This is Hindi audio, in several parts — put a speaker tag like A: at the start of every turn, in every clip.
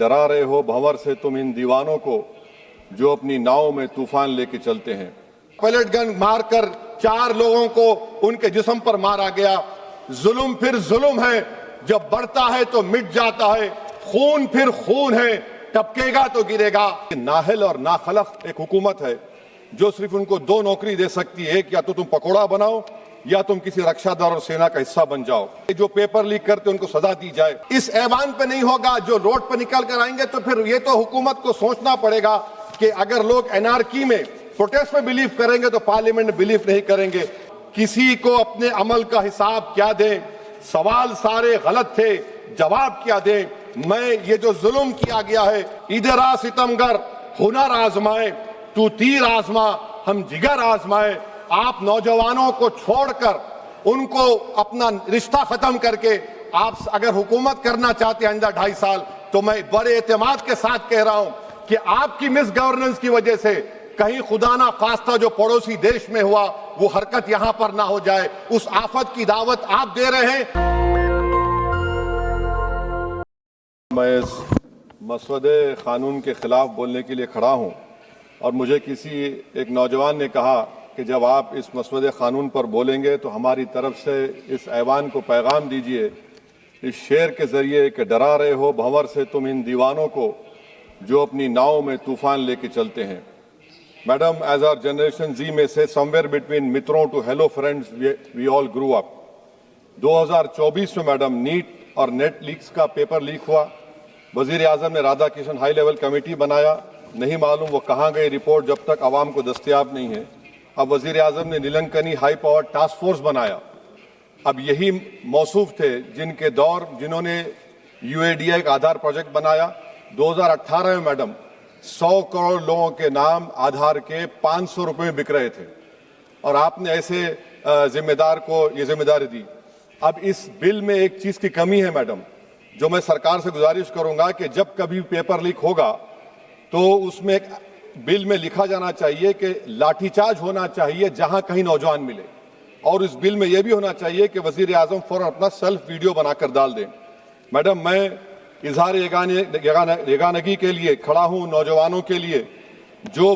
A: डरा रहे हो भंवर से तुम इन दीवानों को जो अपनी नाव में तूफान लेके चलते हैं।
B: पैलेट गन मारकर 4 लोगों को उनके जिस्म पर मारा गया। जुल्म फिर जुल्म है, जब बढ़ता है तो मिट जाता है। खून फिर खून है, टपकेगा तो गिरेगा। नाहल और नाखलक एक हुकूमत है जो सिर्फ उनको 2 नौकरी दे सकती है, एक या तो तुम पकौड़ा बनाओ या तुम किसी रक्षा दल और सेना का हिस्सा बन जाओ। जो पेपर लीक करते उनको सजा दी जाए। इस ऐवान पे नहीं होगा, जो रोड पर निकल कर आएंगे तो फिर ये तो हुकूमत को सोचना पड़ेगा कि अगर लोग एनआरकी में प्रोटेस्ट में बिलीव करेंगे तो पार्लियामेंट में बिलीव नहीं करेंगे। किसी को अपने अमल का हिसाब क्या दें? सवाल सारे गलत थे, जवाब क्या दें? मैं ये जो जुल्म किया गया है, इधर आ सितमगर हुनर आजमाए, तू तीर आजमा हम जिगर आजमाए। आप नौजवानों को छोड़कर उनको अपना रिश्ता खत्म करके आप अगर हुकूमत करना चाहते हैं आइंदा 2.5 साल, तो मैं बड़े एतमाद के साथ कह रहा हूं कि आपकी मिस गवर्नेंस की वजह से कहीं खुदा ना खास्ता जो पड़ोसी देश में हुआ वो हरकत यहां पर ना हो जाए। उस आफत की दावत आप दे रहे हैं।
A: मैं इस मसवदे कानून के खिलाफ बोलने के लिए खड़ा हूं और मुझे किसी एक नौजवान ने कहा कि जब आप इस मसवदे कानून पर बोलेंगे तो हमारी तरफ से इस ऐवान को पैगाम दीजिए इस शेर के जरिए कि डरा रहे हो भंवर से तुम इन दीवानों को जो अपनी नाव में तूफान लेके चलते हैं। Madam, as our generation Z में से समवेयर बिटवीन मित्रों to hello friends we all grew up. 2024 में मैडम नीट और नेट लीक्स का पेपर लीक हुआ। वजीर आजम ने Radha Kishan high level committee बनाया, नहीं मालूम वो कहाँ गई रिपोर्ट जब तक आवाम को दस्तयाब नहीं है। अब वजीर आजम ने नीलंकनी हाई पावर टास्क फोर्स बनाया। अब यही मौसूफ थे जिन्होंने यूएडीआई का आधार प्रोजेक्ट बनाया। 2018 में मैडम 100 करोड़ लोगों के नाम आधार के 500 रुपए में बिक रहे थे और आपने ऐसे जिम्मेदार को ये जिम्मेदारी दी। अब इस बिल में एक चीज की कमी है मैडम, जो मैं सरकार से गुजारिश करूंगा कि जब कभी पेपर लीक होगा तो उसमें एक बिल में लिखा जाना चाहिए कि लाठीचार्ज होना चाहिए जहां कहीं नौजवान मिले, और इस बिल में यह भी होना चाहिए कि वजीर आजम फौरन अपना सेल्फ वीडियो बनाकर डाल दें। मैडम, मैं इजहार यगानगी के लिए खड़ा हूं नौजवानों के लिए जो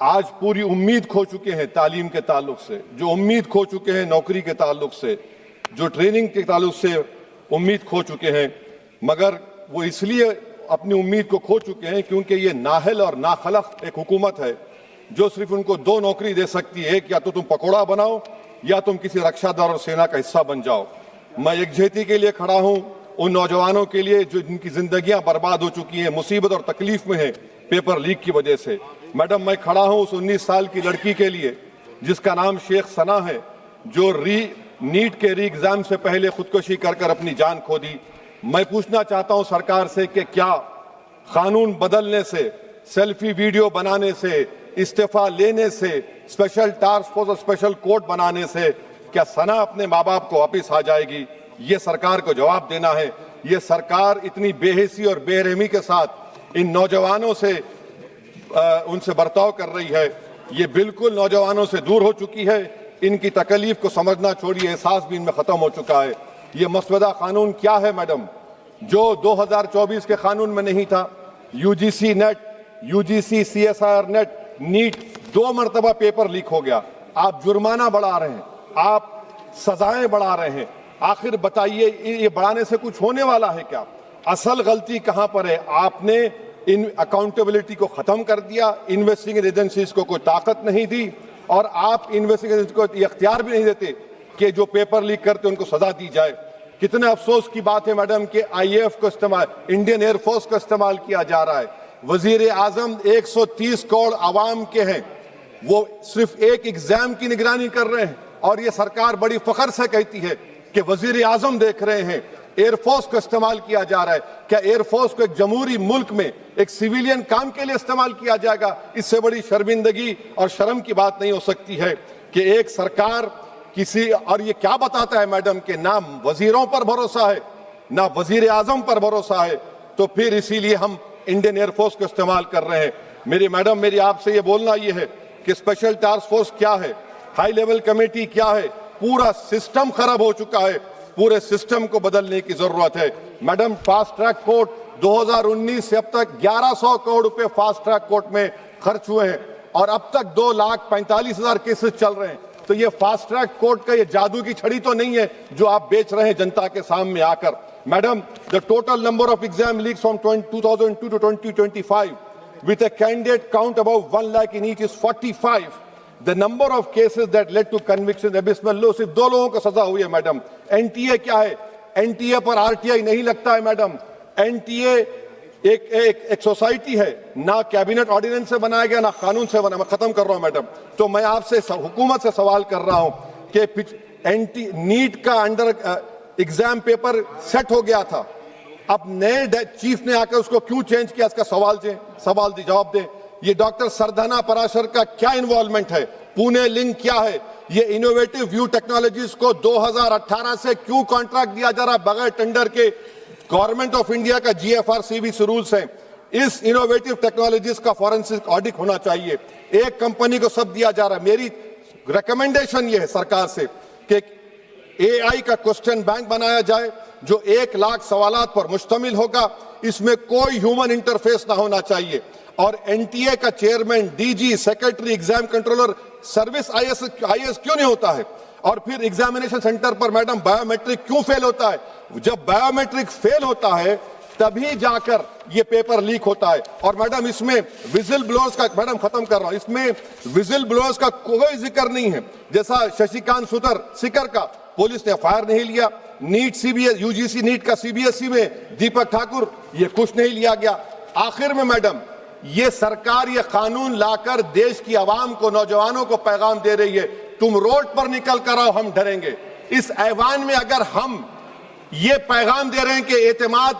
A: आज पूरी उम्मीद खो चुके हैं तालीम के ताल्लुक से, जो उम्मीद खो चुके हैं नौकरी के ताल्लुक से, जो ट्रेनिंग के ताल्लुक से उम्मीद खो चुके हैं। मगर वो इसलिए अपनी उम्मीद को खो चुके हैं क्योंकि ये नाहल और नाखलक एक हुकूमत है जो सिर्फ उनको 2 नौकरी दे सकती है, एक या तो तुम पकौड़ा बनाओ या तुम किसी रक्षा दल और सेना का हिस्सा बन जाओ। मैं एकजुहती के लिए खड़ा हूं उन नौजवानों के लिए जो जिनकी जिंदगियां बर्बाद हो चुकी हैं, मुसीबत और तकलीफ में है पेपर लीक की वजह से। मैडम, मैं खड़ा हूं उस 19 साल की लड़की के लिए जिसका नाम शेख सना है, जो नीट के री एग्जाम से पहले खुदकुशी कर अपनी जान खो दी। मैं पूछना चाहता हूं सरकार से कि क्या कानून बदलने से, सेल्फी वीडियो बनाने से, इस्तीफा लेने से, स्पेशल टास्क फोर्स और स्पेशल कोर्ट बनाने से क्या सना अपने माँ बाप को वापिस आ जाएगी? ये सरकार को जवाब देना है। ये सरकार इतनी बेहिसी और बेरहमी के साथ इन नौजवानों से उनसे बर्ताव कर रही है, ये बिल्कुल नौजवानों से दूर हो चुकी है। इनकी तकलीफ को समझना छोड़िए, एहसास भी इनमें खत्म हो चुका है। ये मसवदा कानून क्या है मैडम, जो 2024 के कानून में नहीं था? UGC NET, UGC CSIR NET, NEET 2 मरतबा पेपर लीक हो गया। आप जुर्माना बढ़ा रहे हैं, आप सजाएं बढ़ा रहे हैं। आखिर बताइए, ये बढ़ाने से कुछ होने वाला है क्या? असल गलती कहां पर है? आपने इन अकाउंटेबिलिटी को खत्म कर दिया, इन्वेस्टिगेटिंग एजेंसीज को कोई ताकत नहीं दी, और आप इन्वेस्टिगेशन को इख्तियार भी नहीं देते कि जो पेपर लीक करते उनको सजा दी जाए। कितने अफसोस की बात है मैडम कि आईएएफ को इस्तेमाल, इंडियन एयरफोर्स का इस्तेमाल किया जा रहा है। वजीर आजम 130 करोड़ आवाम के हैं, वो सिर्फ एक एग्जाम की निगरानी कर रहे हैं, और ये सरकार बड़ी फख्र से कहती है कि वजीर आजम देख रहे हैं। एयरफोर्स को इस्तेमाल किया जा रहा है। क्या एयरफोर्स को एक जमहूरी मुल्क में एक सिविलियन काम के लिए इस्तेमाल किया जाएगा? इससे बड़ी शर्मिंदगी और शर्म की बात नहीं हो सकती है कि एक सरकार किसी, और ये क्या बताता है मैडम कि ना वजीरों पर भरोसा है, ना वजीर आजम पर भरोसा है, तो फिर इसीलिए हम इंडियन एयरफोर्स को इस्तेमाल कर रहे हैं। मेरी मैडम, मेरी आपसे ये बोलना ये है कि स्पेशल टास्क फोर्स क्या है, हाई लेवल कमेटी क्या है? पूरा सिस्टम खराब हो चुका है, पूरे सिस्टम को बदलने की जरूरत है। मैडम, फास्ट ट्रैक कोर्ट
B: 2019 से अब तक 1100 करोड़ रुपए फास्ट ट्रैक कोर्ट में खर्च हुए हैं और अब तक 2,45,000 केसेस चल रहे हैं। तो ये फास्ट ट्रैक कोर्ट का ये जादू की छड़ी तो नहीं है जो आप बेच रहे हैं जनता के सामने आकर। Madam, the total number of exam leaks from 2002 to 2025 with a candidate count above 1 lakh in each is 45. The number of cases that led to conviction abysmal low। सिर्फ 2 लोगों को सजा हुई है मैडम। एनटीए क्या है? एनटीए पर आरटीआई नहीं लगता है मैडम। एनटीए एक सोसाइटी है, ना कैबिनेट ऑर्डिनेंस से बनाया गया ना कानून से बना। मैं खत्म कर रहा हूं मैडम। तो मैं आपसे हुकूमत से सवाल कर रहा हूं कि नीट का अंडर एग्जाम पेपर सेट हो गया था, अब नए चीफ ने आकर उसको क्यों चेंज किया? इसका सवाल जवाब दें। ये डॉक्टर सरधना पराशर का क्या इन्वॉल्वमेंट है? पुणे लिंक क्या है? ये इनोवेटिव व्यू टेक्नोलॉजीज को 2018 से क्यों कॉन्ट्रैक्ट दिया जा रहा बगैर टेंडर के? गवर्नमेंट ऑफ इंडिया का GFRCBC रूल्स हैं। इस इनोवेटिव टेक्नोलॉजीज का फॉरेंसिक ऑडिट होना चाहिए। एक कंपनी को सब दिया जा रहा है। मेरी रिकमेंडेशन ये है सरकार से कि AI का क्वेश्चन बैंक बनाया जाए जो 1 लाख सवालात पर मुश्तमिल होगा। इसमें कोई ह्यूमन इंटरफेस ना होना चाहिए। और एनटीए का chairman, DG, secretary, exam controller, service IAS क्यों नहीं होता है? और फिर एग्जामिनेशन सेंटर पर मैडम बायोमेट्रिक क्यों फेल होता है? जब बायोमेट्रिक फेल होता है तभी जाकर ये पेपर लीक होता है। और मैडम इसमें विजिल ब्लोअर्स का, मैडम खत्म कर रहा हूं, इसमें विजिल ब्लोअर्स का कोई जिक्र नहीं है। जैसा शशिकांत सिकर का पुलिस ने FIR नहीं लिया, नीट CBS UGC नीट का CBSE में दीपक ठाकुर, ये कुछ नहीं लिया गया। आखिर में मैडम ये सरकार ये कानून लाकर देश की आवाम को, नौजवानों को पैगाम दे रही है, तुम रोड पर निकल कर आओ, हम डरेंगे। इस ऐवान में अगर हम ये पैगाम दे रहे हैं कि एतमाद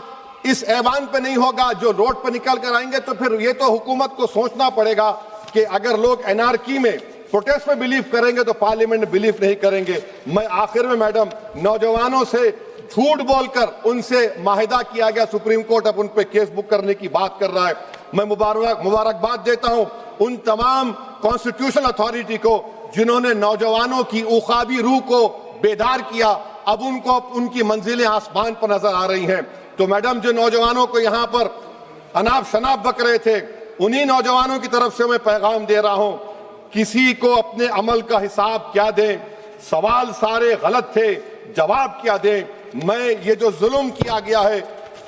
B: इस ऐवान पे नहीं होगा, जो रोड पर निकल कर आएंगे, तो फिर ये तो हुकूमत को सोचना पड़ेगा कि अगर लोग एनआरकी में, प्रोटेस्ट में बिलीव करेंगे तो पार्लियामेंट में बिलीव नहीं करेंगे। मैं आखिर में मैडम नौजवानों से झूठ बोलकर उनसे माहिदा किया गया, सुप्रीम कोर्ट अब उन पे केस बुक करने की बात कर रहा है। मैं मुबारकबाद देता हूं उन तमाम कॉन्स्टिट्यूशनल अथॉरिटी को जिन्होंने नौजवानों की उखाबी रूह को बेदार किया। अब उनको उनकी मंजिलें आसमान पर नजर आ रही हैं। तो मैडम जो नौजवानों को यहां पर अनाप शनाप बक रहे थे, उन्हीं नौजवानों की तरफ से मैं पैगाम दे रहा हूं, किसी को अपने अमल का हिसाब क्या दें? सवाल सारे गलत थे, जवाब क्या दें? मैं ये जो जुल्म किया गया है,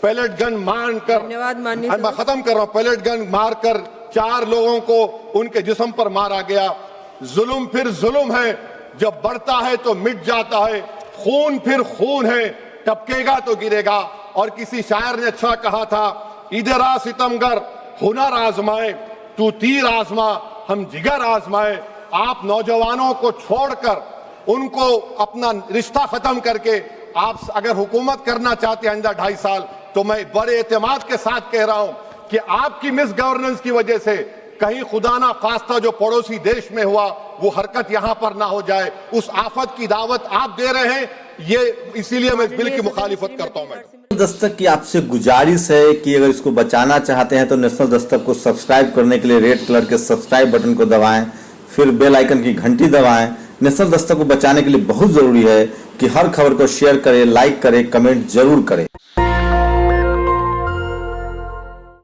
B: पैलेट गन मारकर, मैं खत्म कर रहा हूं, पैलेट गन मारकर 4 लोगों को उनके जिस्म पर मारा गया। जुल्म फिर जुल्म है, जब बढ़ता है तो मिट जाता है। खून फिर खून है, टपकेगा तो गिरेगा। और किसी शायर ने अच्छा कहा था, इधर आ सितमगर हुनर आजमाए, तू तीर आजमा हम जिगर आजमाए। आप नौजवानों को छोड़कर उनको अपना रिश्ता खत्म करके आप अगर हुकूमत करना चाहते हैं अंदर 2.5 साल, तो मैं बड़े एतमाद के साथ कह रहा हूं कि आपकी मिस गवर्नेंस की वजह से कहीं खुदा ना खास्ता जो पड़ोसी देश में हुआ वो हरकत यहां पर ना हो जाए। उस आफत की दावत आप दे रहे हैं, ये इसीलिए मैं इस बिल की मुखालिफत करता हूं। मैडम,
C: दस्तक की आपसे गुजारिश है कि अगर इसको बचाना चाहते हैं तो नेशनल दस्तक को सब्सक्राइब करने के लिए रेड कलर के सब्सक्राइब बटन को दबाएं, फिर बेल आइकन की घंटी दबाएं। नेशनल दस्तक को बचाने के लिए बहुत जरूरी है कि हर खबर को शेयर करें, लाइक करें, कमेंट जरूर करें।